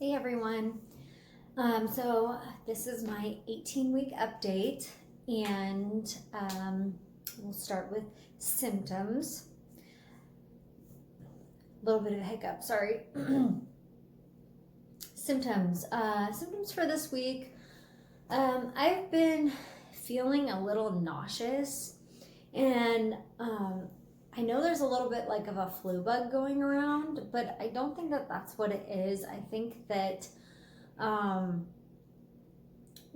Hey everyone. So this is my 18-week update, and we'll start with symptoms. A little bit of a hiccup, sorry. Symptoms. Symptoms for this week. I've been feeling a little nauseous, and I know there's a little bit like of a flu bug going around, but I don't think that that's what it is. I think that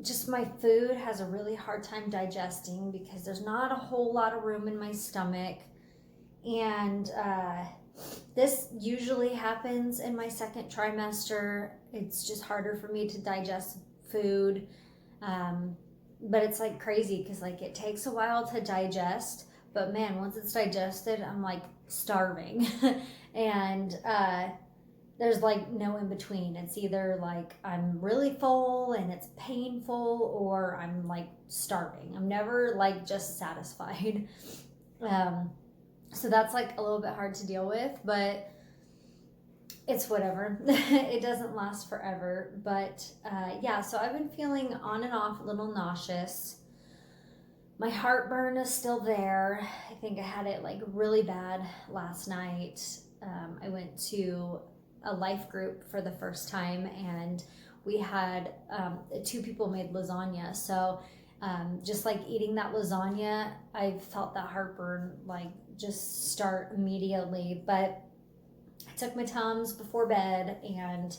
just my food has a really hard time digesting because there's not a whole lot of room in my stomach. And this usually happens in my second trimester. It's just harder for me to digest food. But it's like crazy because like it takes a while to digest. But man, once it's digested, I'm like starving. and there's like no in between. It's either like I'm really full and it's painful, or I'm like starving. I'm never like just satisfied. So that's like a little bit hard to deal with, but it's whatever. It doesn't last forever. But yeah, so I've been feeling on and off a little nauseous. My heartburn is still there. I think I had it like really bad last night. I went to a life group for the first time, and we had two people made lasagna. So just like eating that lasagna, I felt that heartburn like just start immediately. But I took my Tums before bed, and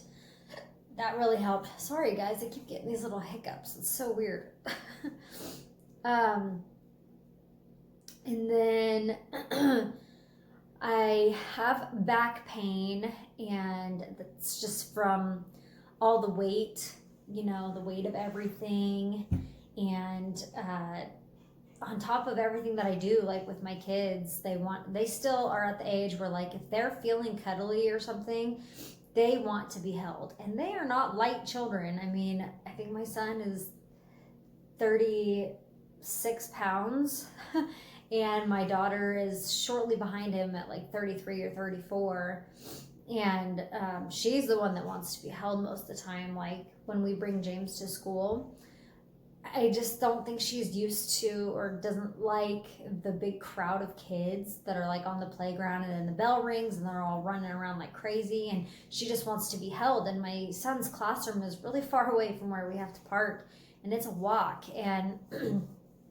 that really helped. Sorry guys, I keep getting these little hiccups. It's so weird. And then I have back pain, and that's just from all the weight, the weight of everything. And on top of everything that I do, like with my kids, they still are at the age where like if they're feeling cuddly or something, they want to be held. And they are not light children. I mean, I think my son is 36 pounds. And my daughter is shortly behind him at like 33 or 34. And she's the one that wants to be held most of the time. Like when we bring James to school, I just don't think she's used to or doesn't like the big crowd of kids that are like on the playground, and then the bell rings and they're all running around like crazy, and she just wants to be held. And my son's classroom is really far away from where we have to park, and it's a walk. And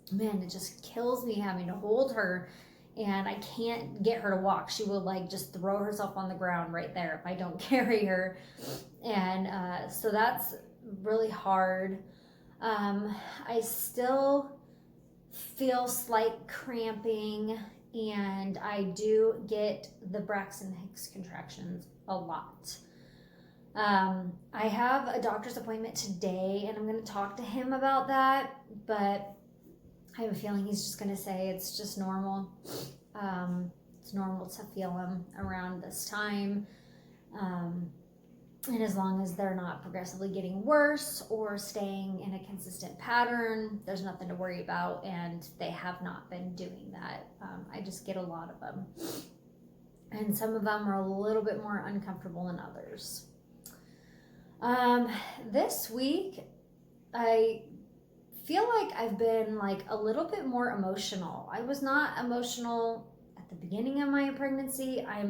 man, it just kills me having to hold her, and I can't get her to walk. She will like just throw herself on the ground right there if I don't carry her. And so that's really hard. I still feel slight cramping, and I do get the Braxton Hicks contractions a lot. I have a doctor's appointment today, and I'm going to talk to him about that, but I have a feeling he's just going to say it's just normal. It's normal to feel them around this time. And as long as they're not progressively getting worse or staying in a consistent pattern, there's nothing to worry about, and they have not been doing that. I just get a lot of them. And some of them are a little bit more uncomfortable than others. This week, I feel like I've been like a little bit more emotional. I was not emotional at the beginning of my pregnancy. I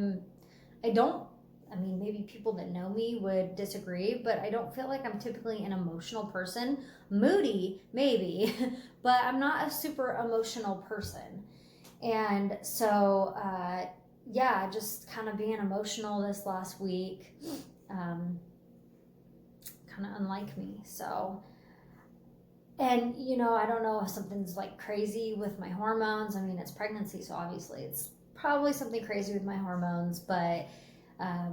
mean, maybe people that know me would disagree, but I don't feel like I'm typically an emotional person. Moody, maybe, but I'm not a super emotional person. And so, yeah, just kind of being emotional this last week, kind of unlike me. So, and I don't know if something's like crazy with my hormones. I mean, it's pregnancy, so obviously it's probably something crazy with my hormones, but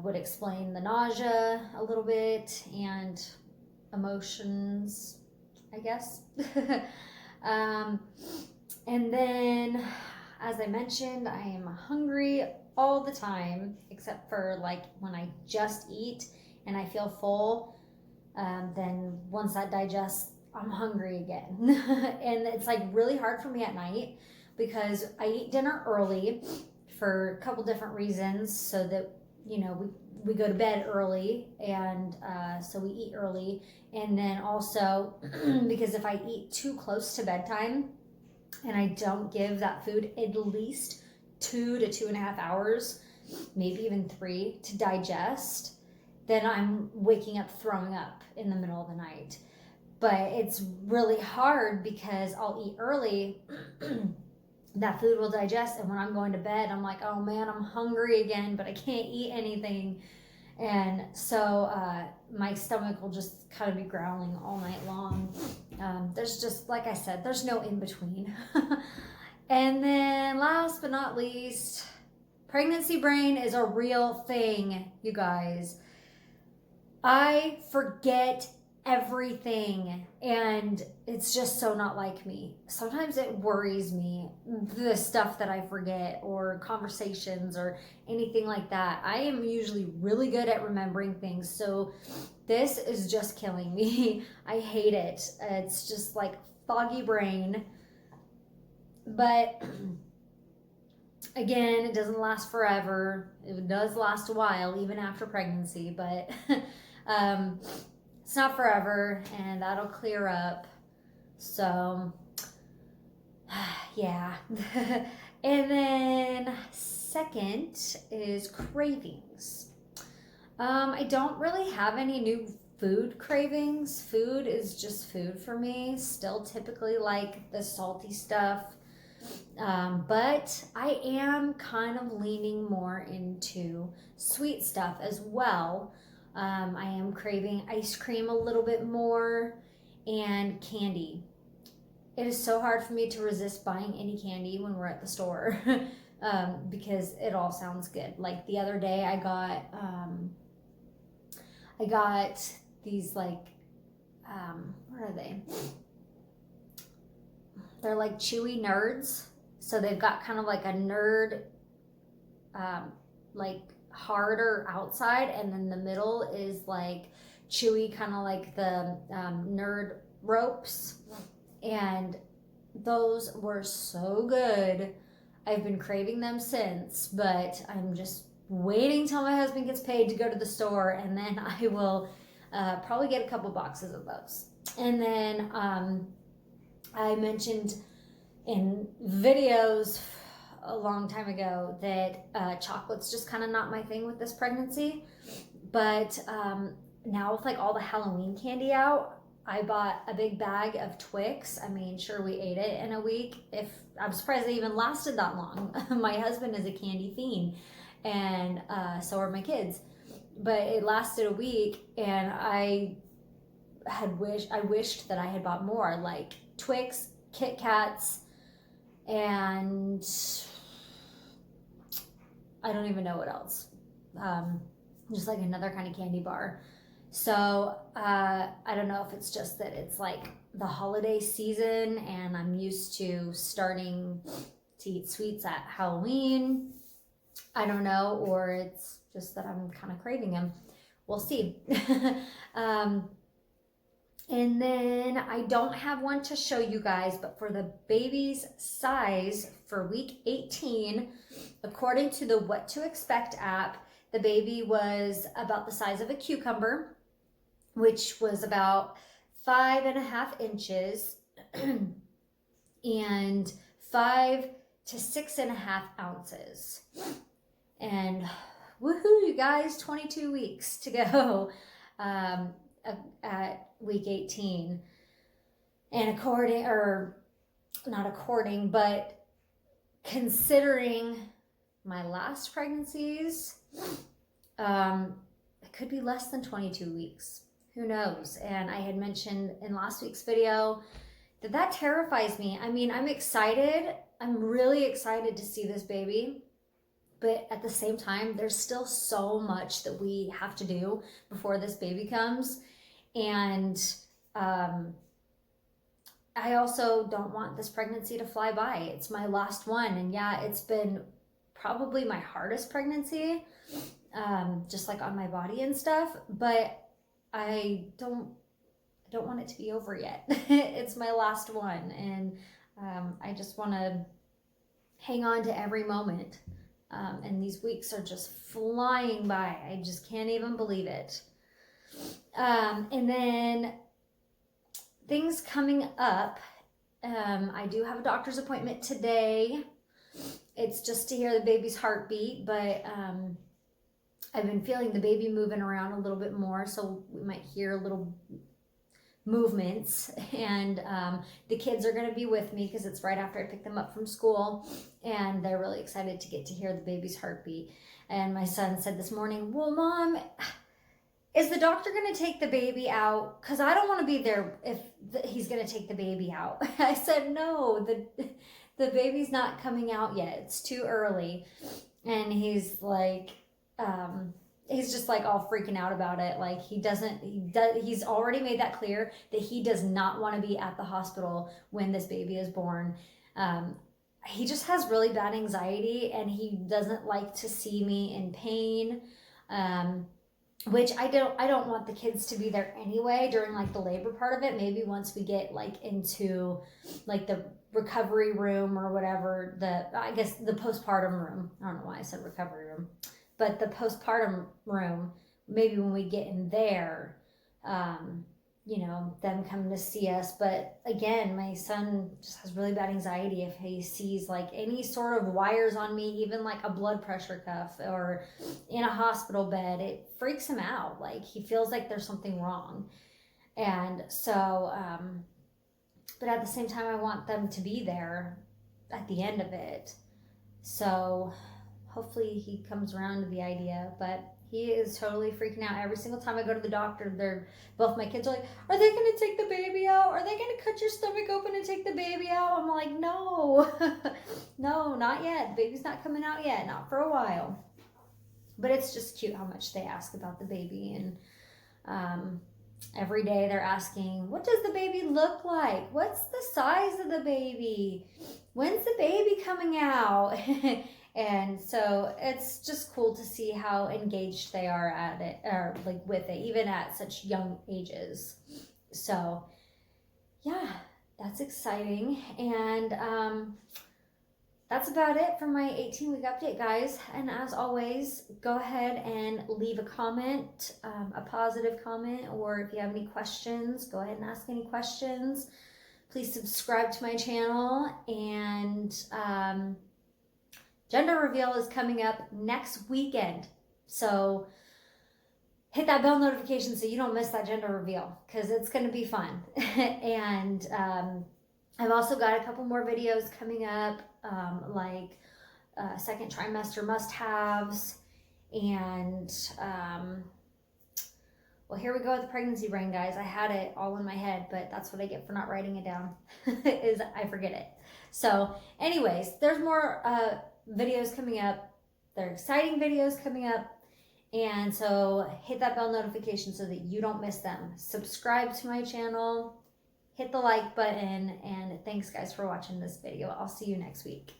would explain the nausea a little bit and emotions, I guess. And then, as I mentioned, I am hungry all the time, except for like when I just eat and I feel full. Then once that digests, I'm hungry again. And it's like really hard for me at night because I eat dinner early for a couple different reasons, so that we go to bed early, and so we eat early. And then also, because if I eat too close to bedtime and I don't give that food at least 2 to 2.5 hours, maybe even 3 to digest, then I'm waking up throwing up in the middle of the night. But it's really hard because I'll eat early. That food will digest, and when I'm going to bed, I'm like, oh man, I'm hungry again, but I can't eat anything. And so my stomach will just kind of be growling all night long. There's just, like I said, there's no in between. And then last but not least, pregnancy brain is a real thing, you guys. I forget everything, and it's just so not like me. Sometimes it worries me, the stuff that I forget, or conversations or anything like that. I am usually really good at remembering things, so this is just killing me. I hate it. It's just like foggy brain. But again, it doesn't last forever. It does last a while, even after pregnancy, but it's not forever, and that'll clear up. So, yeah. And then second is cravings. I don't really have any new food cravings. Food is just food for me. Still typically like the salty stuff. But I am kind of leaning more into sweet stuff as well. I am craving ice cream a little bit more, and candy. It is so hard for me to resist buying any candy when we're at the store because it all sounds good. Like the other day, I got these like what are they? They're like chewy nerds. So they've got kind of like a nerd, like harder outside, and then the middle is like chewy, kind of like the nerd ropes. And those were so good. I've been craving them since, but I'm just waiting till my husband gets paid to go to the store, and then I will probably get a couple boxes of those. And then I mentioned in videos a long time ago that chocolate's just kind of not my thing with this pregnancy. But now with like all the Halloween candy out, I bought a big bag of Twix. I mean, sure, we ate it in a week. I'm surprised it even lasted that long. My husband is a candy fiend, and so are my kids. But it lasted a week, and I wished that I had bought more, like Twix, Kit Kats, and I don't even know what else. Just like another kind of candy bar. So I don't know if it's just that it's like the holiday season and I'm used to starting to eat sweets at Halloween. I don't know, or it's just that I'm kind of craving them. We'll see. And then I don't have one to show you guys, but for the baby's size for week 18, according to the What to Expect app, the baby was about the size of a cucumber, which was about 5.5 inches and 5 to 6.5 ounces. And woohoo, you guys, 22 weeks to go at week 18. And but considering my last pregnancies, it could be less than 22 weeks. Who knows? And I had mentioned in last week's video that terrifies me. I mean, I'm excited. I'm really excited to see this baby. But at the same time, there's still so much that we have to do before this baby comes. And I also don't want this pregnancy to fly by. It's my last one. And yeah, it's been probably my hardest pregnancy, just like on my body and stuff. But I don't want it to be over yet. It's my last one. And I just want to hang on to every moment. And these weeks are just flying by. I just can't even believe it. And then things coming up. I do have a doctor's appointment today. It's just to hear the baby's heartbeat, but I've been feeling the baby moving around a little bit more, so we might hear little movements. And the kids are going to be with me because it's right after I pick them up from school, and they're really excited to get to hear the baby's heartbeat. And my son said this morning, well, Mom, is the doctor going to take the baby out? Because I don't want to be there if he's going to take the baby out. I said, no, the baby's not coming out yet. It's too early. And he's like, he's just like all freaking out about it. Like he's already made that clear that he does not want to be at the hospital when this baby is born. He just has really bad anxiety, and he doesn't like to see me in pain. Which I don't want the kids to be there anyway during like the labor part of it. Maybe once we get like into like the recovery room or whatever, I guess the postpartum room. I don't know why I said recovery room, but the postpartum room, maybe when we get in there, them coming to see us. But again, my son just has really bad anxiety. If he sees like any sort of wires on me, even like a blood pressure cuff or in a hospital bed, it freaks him out. Like he feels like there's something wrong. And so, but at the same time, I want them to be there at the end of it. So hopefully he comes around to the idea, but he is totally freaking out. Every single time I go to the doctor, both my kids are like, are they going to take the baby out? Are they going to cut your stomach open and take the baby out? I'm like, no, no, not yet. The baby's not coming out yet, not for a while. But it's just cute how much they ask about the baby. And every day they're asking, what does the baby look like? What's the size of the baby? When's the baby coming out? And so it's just cool to see how engaged they are at it, or like with it, even at such young ages. So yeah, that's exciting. And that's about it for my 18-week update, guys. And as always, go ahead and leave a comment, a positive comment, or if you have any questions, go ahead and ask any questions. Please subscribe to my channel. And gender reveal is coming up next weekend. So hit that bell notification so you don't miss that gender reveal, because it's going to be fun. And I've also got a couple more videos coming up, like second trimester must-haves. And well, here we go with the pregnancy brain, guys. I had it all in my head, but that's what I get for not writing it down, is I forget it. So anyways, there's more videos coming up. They're exciting videos coming up. And so hit that bell notification so that you don't miss them. Subscribe to my channel, hit the like button, and thanks guys for watching this video. I'll see you next week.